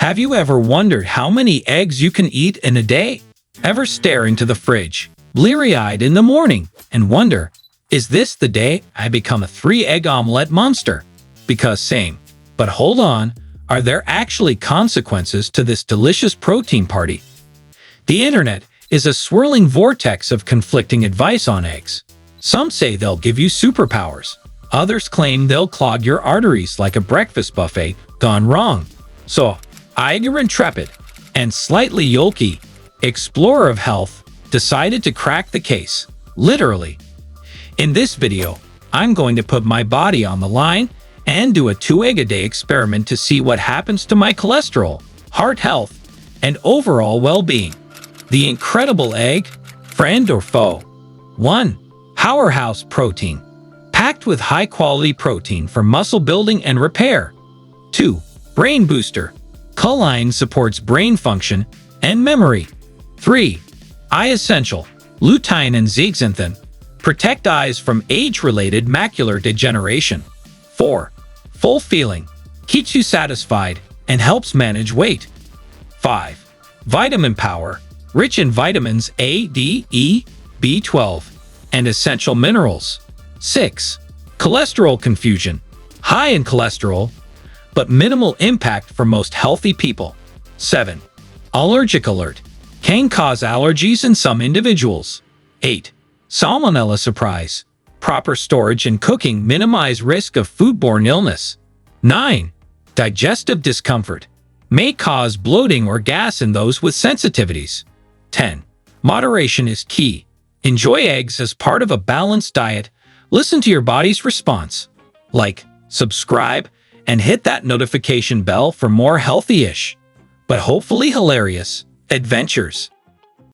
Have you ever wondered how many eggs you can eat in a day? Ever stare into the fridge, bleary-eyed in the morning, and wonder, is this the day I become a 3-egg omelet monster? Because same. But hold on, are there actually consequences to this delicious protein party? The internet is a swirling vortex of conflicting advice on eggs. Some say they'll give you superpowers. Others claim they'll clog your arteries like a breakfast buffet gone wrong. So, your intrepid and slightly yolky explorer of health decided to crack the case, literally. In this video, I'm going to put my body on the line and do a 2-egg-a-day experiment to see what happens to my cholesterol, heart health, and overall well-being. The incredible egg, friend or foe? 1. Powerhouse protein, packed with high-quality protein for muscle building and repair. 2. Brain booster, choline supports brain function and memory. 3. Eye essential, lutein and zeaxanthin, protect eyes from age-related macular degeneration. 4. Full feeling, keeps you satisfied and helps manage weight. 5. Vitamin power, rich in vitamins A, D, E, B12, and essential minerals. 6. Cholesterol confusion, high in cholesterol, but minimal impact for most healthy people. 7. Allergic alert, can cause allergies in some individuals. 8. Salmonella surprise, proper storage and cooking minimize risk of foodborne illness. 9. Digestive discomfort, may cause bloating or gas in those with sensitivities. 10. Moderation is key. Enjoy eggs as part of a balanced diet. Listen to your body's response. Like, subscribe, and hit that notification bell for more healthy-ish, but hopefully hilarious, adventures.